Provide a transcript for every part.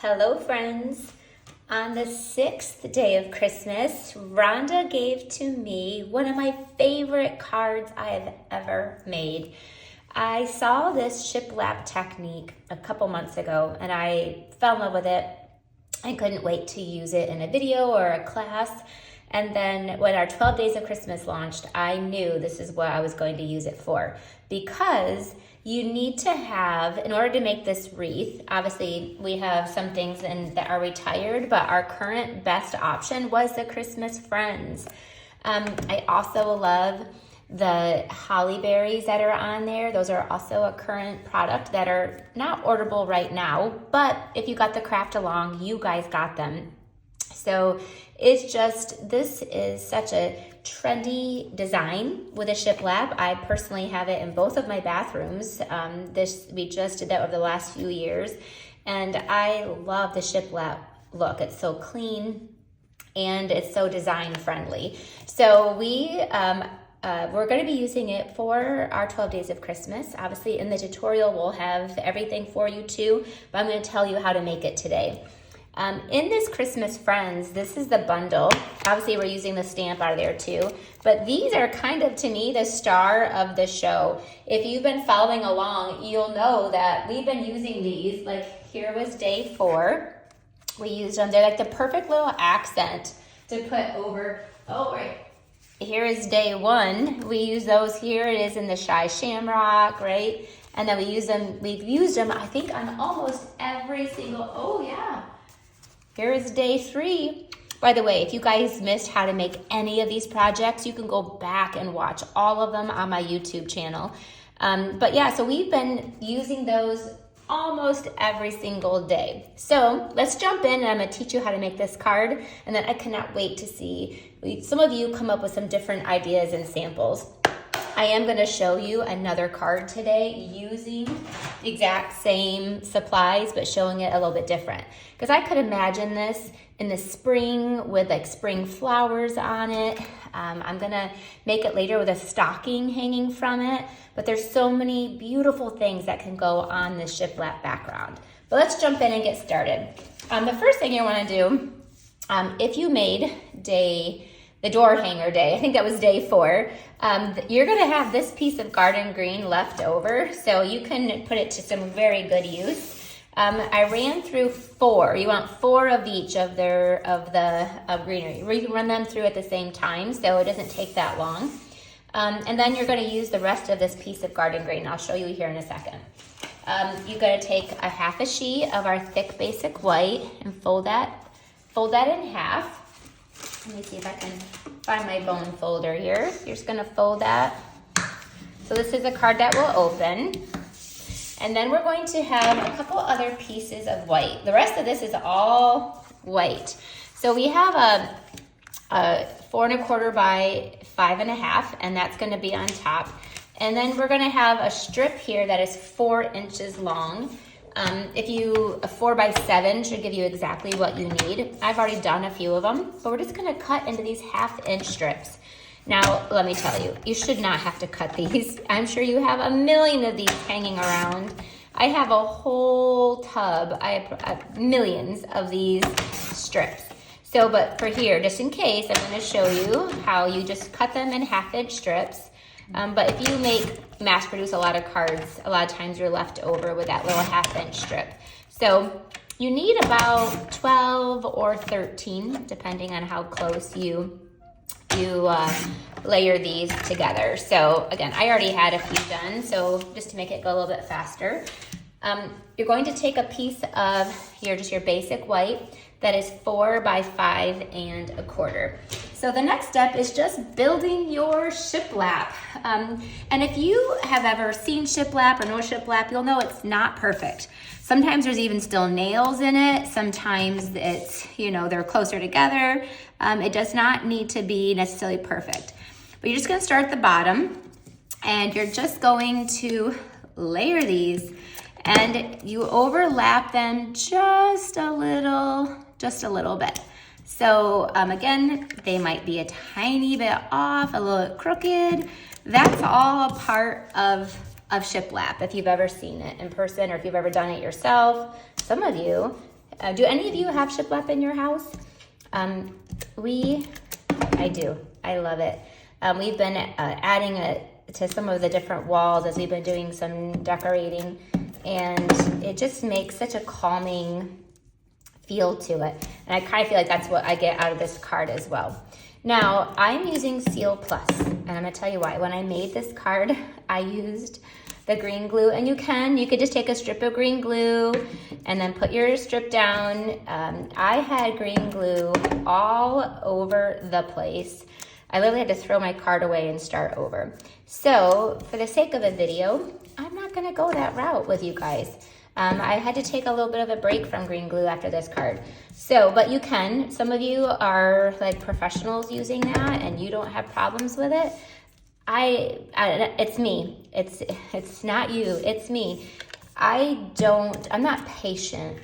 Hello friends. On the 6th day of Christmas, Rhonda gave to me one of my favorite cards I have ever made. I saw this Shiplap technique a couple months ago and I fell in love with it. I couldn't wait to use it in a video or a class. And then when our 12 Days of Christmas launched, I knew this is what I was going to use it for, because you need to have, in order to make this wreath, obviously we have some things that are retired, but our current best option was the Christmas Friends. I also love the holly berries that are on there. Those are also a current product that are not orderable right now, but if you got the craft along, you guys got them. So it's just, this is such a trendy design with a shiplap. I personally have it in both of my bathrooms. We just did that over the last few years. And I love the shiplap look. It's so clean and it's so design friendly. So we're going to be using it for our 12 Days of Christmas. Obviously in the tutorial, we'll have everything for you too, but I'm going to tell you how to make it today. In this Christmas Friends, this is the bundle. Obviously, we're using the stamp out of there too, but these are kind of, to me, the star of the show. If you've been following along, you'll know that we've been using these. Like, here was day 4. We used them. They're like the perfect little accent to put over. Oh, right. Here is day 1. We use those here. It is in the Shy Shamrock, right? And then we've used them, I think, on almost every single, oh yeah. Here is day 3. By the way, if you guys missed how to make any of these projects, you can go back and watch all of them on my YouTube channel. But yeah, so we've been using those almost every single day. So let's jump in and I'm gonna teach you how to make this card, and then I cannot wait to see some of you come up with some different ideas and samples. I am going to show you another card today using the exact same supplies, but showing it a little bit different. Because I could imagine this in the spring with like spring flowers on it. I'm going to make it later with a stocking hanging from it. But there's so many beautiful things that can go on this shiplap background. But let's jump in and get started. The first thing you want to do, if you made the door hanger day, I think that was day 4, you're gonna have this piece of garden green left over, so you can put it to some very good use. I ran through 4. You want 4 of each of greenery. You can run them through at the same time, so it doesn't take that long. And then you're gonna use the rest of this piece of garden green. I'll show you here in a second. You're gonna take a half a sheet of our thick basic white and fold that in half. Let me see if I can find my bone folder here. You're just gonna fold that. So this is a card that will open. And then we're going to have a couple other pieces of white. The rest of this is all white. So we have a 4 1/4 by 5 1/2, and that's gonna be on top. And then we're gonna have a strip here that is 4 inches long. A 4 by 7 should give you exactly what you need. I've already done a few of them, but we're just gonna cut into these 1/2 inch strips. Now, let me tell you, you should not have to cut these. I'm sure you have a million of these hanging around. I have a whole tub. I have millions of these strips. So, but for here, just in case, I'm gonna show you how you just cut them in 1/2 inch strips. But if you mass produce a lot of cards, a lot of times you're left over with that little 1/2 inch strip. So you need about 12 or 13, depending on how close you layer these together. So again, I already had a few done, so just to make it go a little bit faster, you're going to take a piece of just your basic white that is 4 by 5 1/4. So the next step is just building your shiplap. And if you have ever seen shiplap or know shiplap, you'll know it's not perfect. Sometimes there's even still nails in it. Sometimes it's, they're closer together. It does not need to be necessarily perfect. But you're just gonna start at the bottom and you're just going to layer these, and you overlap them just a little bit. So again, they might be a tiny bit off, a little bit crooked. That's all a part of shiplap if you've ever seen it in person or if you've ever done it yourself. Some of you Do any of you have shiplap in your house? I do. I love it. We've been adding it to some of the different walls as we've been doing some decorating, and it just makes such a calming feel to it. And I kind of feel like that's what I get out of this card as well. Now, I'm using Seal Plus, and I'm gonna tell you why. When I made this card, I used the green glue, and you could just take a strip of green glue and then put your strip down. I had green glue all over the place. I literally had to throw my card away and start over. So for the sake of a video, I'm not gonna go that route with you guys. I had to take a little bit of a break from green glue after this card. So, but you can, some of you are like professionals using that and you don't have problems with it. It's me. It's not you, it's me. I'm not patient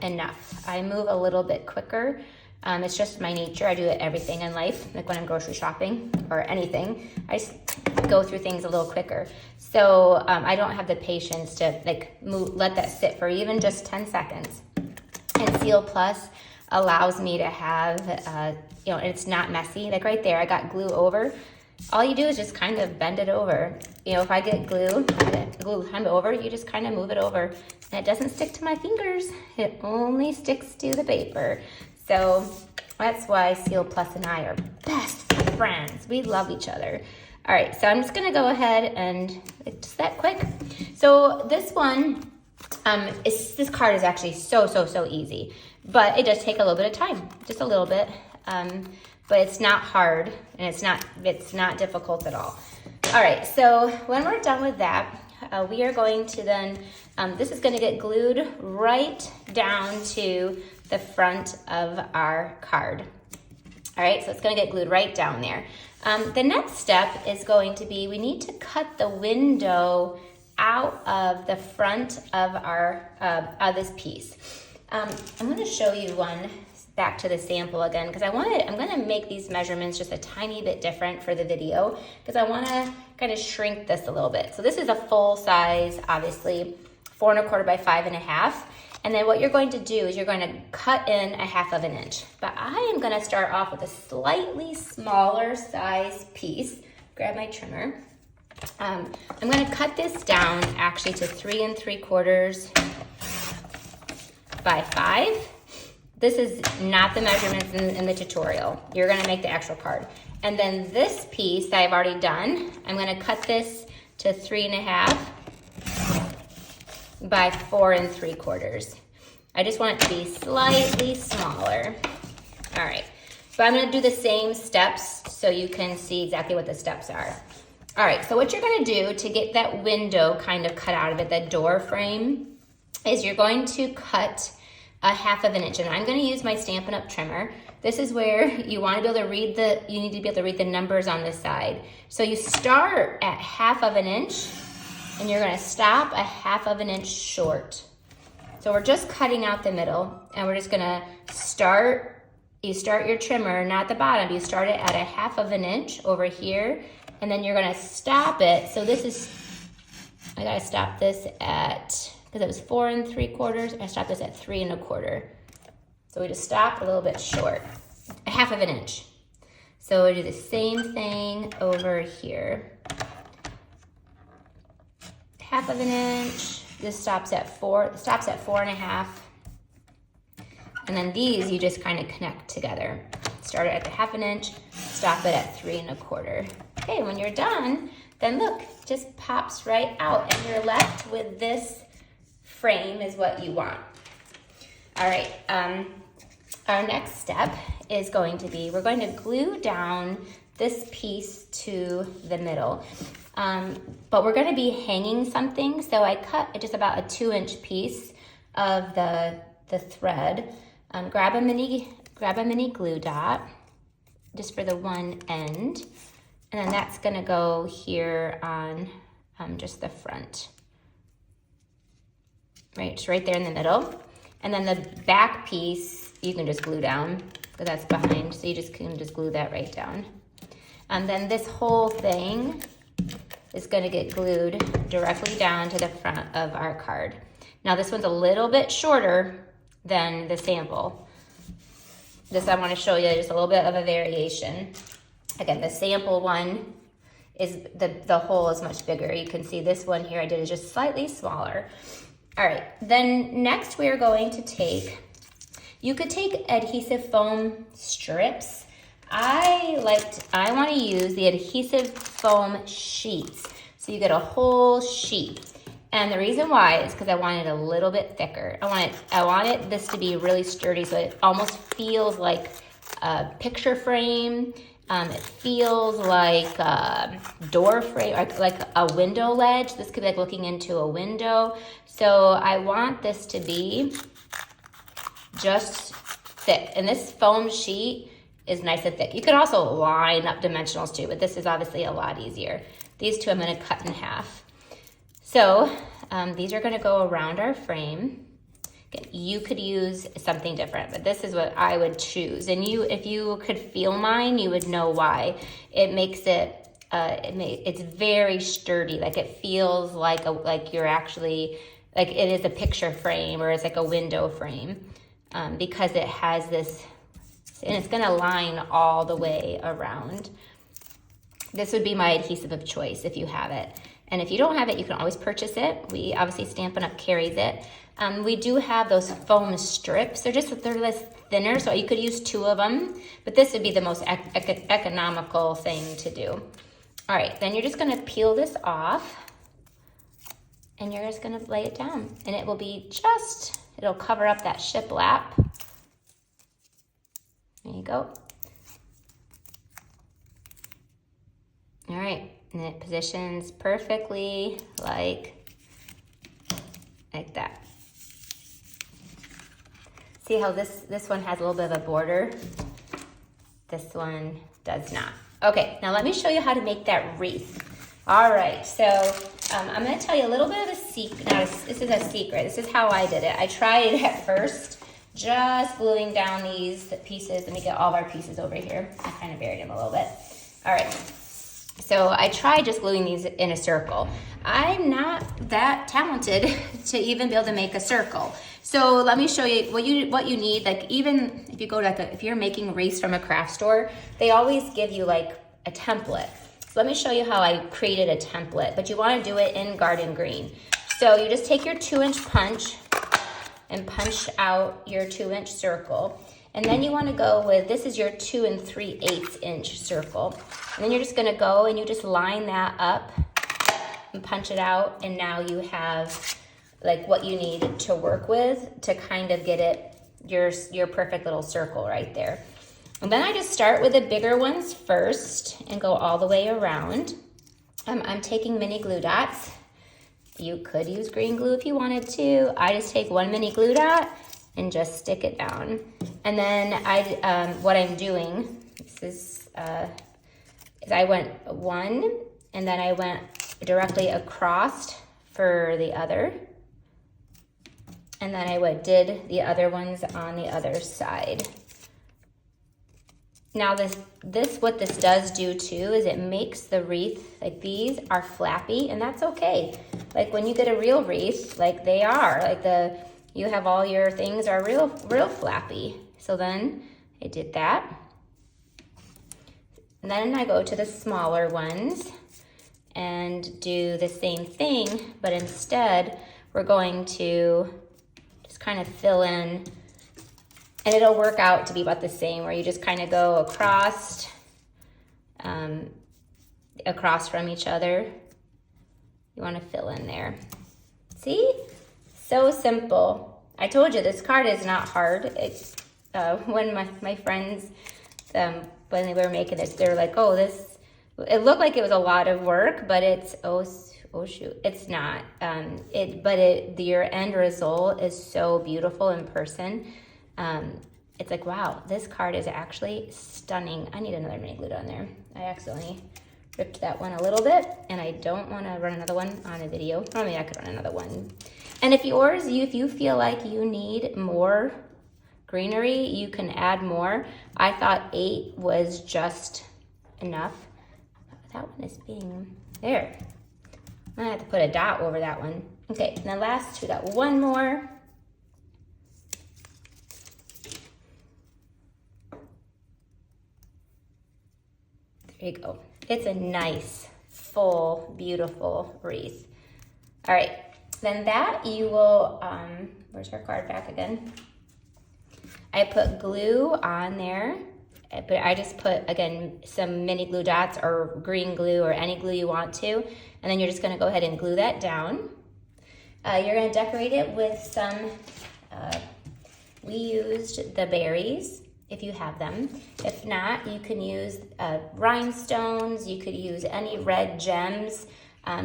enough. I move a little bit quicker. It's just my nature. I do it everything in life, like when I'm grocery shopping or anything. I just go through things a little quicker. So I don't have the patience to let that sit for even just 10 seconds. And Seal Plus allows me to have, it's not messy. Like right there, I got glue over. All you do is just kind of bend it over. If I get glue over, you just kind of move it over. And it doesn't stick to my fingers. It only sticks to the paper. So that's why Seal Plus and I are best friends. We love each other. All right, so I'm just gonna go ahead and just that quick. So this one, this card is actually so easy, but it does take a little bit of time, just a little bit. But it's not hard and it's not difficult at all. All right, so when we're done with that, we are going to then, this is gonna get glued right down to the front of our card. All right, so it's gonna get glued right down there. The next step is going to be, we need to cut the window out of the front of our, of this piece. I'm gonna show you one back to the sample again, because I'm gonna make these measurements just a tiny bit different for the video, because I wanna kind of shrink this a little bit. So this is a full size, obviously, 4 1/4 by 5 1/2. And then what you're going to do is you're going to cut in 1/2 of an inch. But I am gonna start off with a slightly smaller size piece. Grab my trimmer. I'm gonna cut this down actually to 3 3/4 by 5. This is not the measurements in the tutorial. You're gonna make the actual card. And then this piece that I've already done, I'm gonna cut this to 3 1/2 by 4 3/4. I just want it to be slightly smaller. All right, but I'm gonna do the same steps so you can see exactly what the steps are. All right, so what you're gonna do to get that window kind of cut out of it, that door frame, is you're going to cut 1/2 of an inch, and I'm gonna use my Stampin' Up! Trimmer. This is where you wanna be able to read you need to be able to read the numbers on this side. So you start at 1/2 of an inch, and you're gonna stop 1/2 of an inch short. So we're just cutting out the middle, and we're just gonna you start your trimmer, not the bottom, you start it at 1/2 of an inch over here, and then you're gonna stop it. So I gotta stop this at, because it was 4 3/4, I stopped this at 3 1/4. So we just stopped a little bit short, 1/2 of an inch. So we do the same thing over here. 1/2 of an inch. This stops at 4 1/2. And then these you just kind of connect together. Start it at the 1/2 an inch, stop it at 3 1/4. Okay, when you're done, then look, it just pops right out, and you're left with this frame is what you want. All right, our next step is going to be, we're going to glue down this piece to the middle. But we're gonna be hanging something, so I cut just about a 2-inch piece of the thread. Grab a mini glue dot, just for the one end, and then that's gonna go here on just the front. Right, just right there in the middle. And then the back piece, you can just glue down, because that's behind, so you can just glue that right down. And then this whole thing is gonna get glued directly down to the front of our card. Now this one's a little bit shorter than the sample. This I want to show you just a little bit of a variation. Again, the sample one is the hole is much bigger. You can see this one here I did is just slightly smaller. All right, then next we are going to take, you could take adhesive foam strips. I want to use the adhesive foam sheets. So you get a whole sheet. And the reason why is because I want it a little bit thicker. I want this to be really sturdy so it almost feels like a picture frame. It feels like a door frame, like a window ledge. This could be like looking into a window. So I want this to be just thick. And this foam sheet is nice and thick. You could also line up dimensionals too, but this is obviously a lot easier. These two I'm gonna cut in half. So these are gonna go around our frame. Again, you could use something different, but this is what I would choose. And if you could feel mine, you would know why. It makes it, it's very sturdy. Like it feels like you're actually, like it is a picture frame or it's like a window frame because it has this, and it's gonna line all the way around. This would be my adhesive of choice if you have it. And if you don't have it, you can always purchase it. We obviously Stampin' Up! Carries it. We do have those foam strips. They're less thinner, so you could use 2 of them, but this would be the most economical thing to do. All right, then you're just gonna peel this off and you're just gonna lay it down and it will be it'll cover up that shiplap. There you go. All right, and it positions perfectly like that. See how this one has a little bit of a border? This one does not. Okay, now let me show you how to make that wreath. All right, so I'm gonna tell you a little bit of a secret. Now, this is a secret. This is how I did it. I tried it at first, just gluing down these pieces. Let me get all of our pieces over here. I kind of buried them a little bit. All right, so I tried just gluing these in a circle. I'm not that talented to even be able to make a circle. So let me show you what you need. Like even if you go to if you're making wreaths from a craft store, they always give you like a template. So let me show you how I created a template, but you want to do it in garden green. So you just take your 2-inch punch and punch out your 2-inch circle. And then you want to go with, this is your 2 3/8 inch circle. And then you're just going to go and you just line that up and punch it out. And now you have like what you need to work with to kind of get it, your perfect little circle right there. And then I just start with the bigger ones first and go all the way around. I'm taking mini glue dots. You could use green glue if you wanted to. I just take 1 mini glue dot and just stick it down. And then what I'm doing, is I went 1 and then I went directly across for the other. And then I did the other ones on the other side. Now what this does do too is it makes the wreath, like these are flappy and that's okay. Like when you get a real wreath, like they are, like you have all your things are real flappy. So then I did that. And then I go to the smaller ones and do the same thing, but instead we're going to just kind of fill in, and it'll work out to be about the same, where you just kind of go across from each other. You want to fill in there. See? So simple. I told you this card is not hard. It's when my friends, when they were making this, they were like, oh, it looked like it was a lot of work, but it's, oh shoot, it's not. Your end result is so beautiful in person. It's like, wow, this card is actually stunning. I need another mini glue down there. I accidentally ripped that one a little bit, and I don't want to run another one on a video. I mean, I could run another one. And if you feel like you need more greenery, you can add more. I thought 8 was just enough. That one is being there. I have to put a dot over that one. Okay, and the last two, got one more. There you go. It's a nice, full, beautiful wreath. All right, then that you will, where's our card back again? I put glue on there, but I just put, again, some mini glue dots or green glue or any glue you want to, and then you're just gonna go ahead and glue that down. You're gonna decorate it with some, we used the berries, if you have them. If not, you can use rhinestones, you could use any red gems.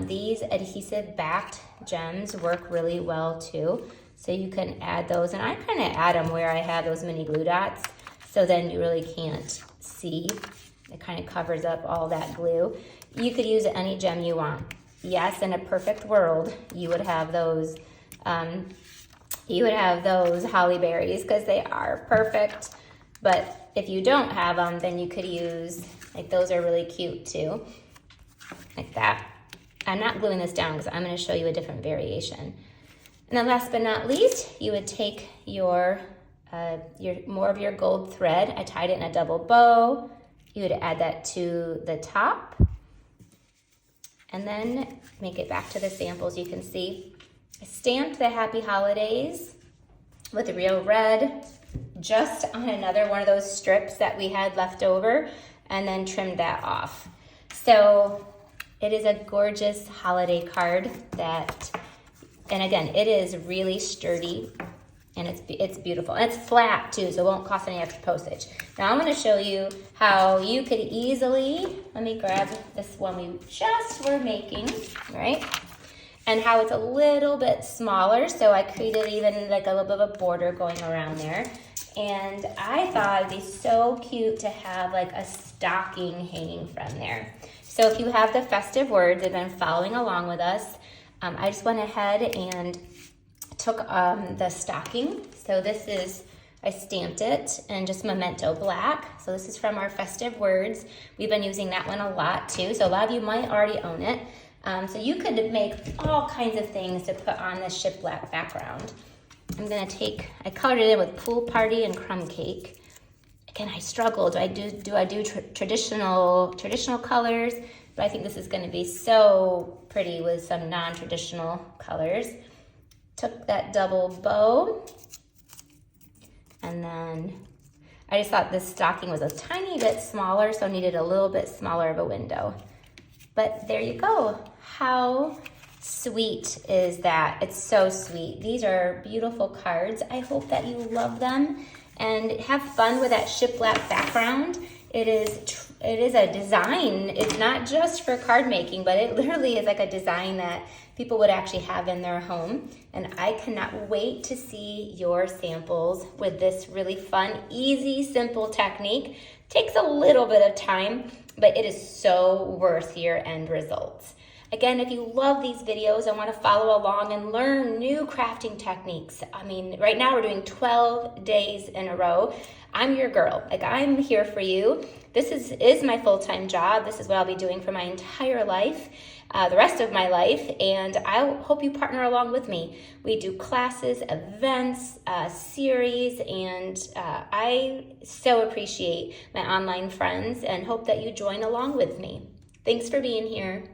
These adhesive backed gems work really well too. So you can add those, and I kind of add them where I have those mini glue dots, so then you really can't see. It kind of covers up all that glue. You could use any gem you want. Yes, in a perfect world, you would have those holly berries because they are perfect. But if you don't have them, then you could use, like those are really cute too, like that. I'm not gluing this down because I'm going to show you a different variation. And then last but not least, you would take your more of your gold thread. I tied it in a double bow. You would add that to the top. And then make it back to the samples. You can see I stamped the Happy Holidays with real red just on another one of those strips that we had left over, and then trimmed that off. So it is a gorgeous holiday card that, and again, it is really sturdy and it's beautiful. And it's flat too, so it won't cost any extra postage. Now I'm gonna show you how you could easily, let me grab this one we just were making, right? And how it's a little bit smaller, so I created even like a little bit of a border going around there. And I thought it'd be so cute to have like a stocking hanging from there. So if you have the festive words and been following along with us, I just went ahead and took the stocking. So this is, I stamped it in just Memento Black. So this is from our festive words. We've been using that one a lot too. So a lot of you might already own it. So you could make all kinds of things to put on this shiplap background. I'm gonna take, I colored it in with Pool Party and Crumb Cake. Again, I struggled. Do I do traditional colors? But I think this is gonna be so pretty with some non-traditional colors. Took that double bow, and then I just thought this stocking was a tiny bit smaller, so I needed a little bit smaller of a window. But there you go. How sweet is that? It's so sweet. These are beautiful cards. I hope that you love them and have fun with that shiplap background. It is a design. It's not just for card making, but it literally is like a design that people would actually have in their home. And I cannot wait to see your samples with this really fun, easy, simple technique. Takes a little bit of time, but it is so worth your end results. Again, if you love these videos and want to follow along and learn new crafting techniques, I mean, right now we're doing 12 days in a row. I'm your girl. Like, I'm here for you. This is my full-time job. This is what I'll be doing for my entire life, the rest of my life, and I hope you partner along with me. We do classes, events, series, and I so appreciate my online friends and hope that you join along with me. Thanks for being here.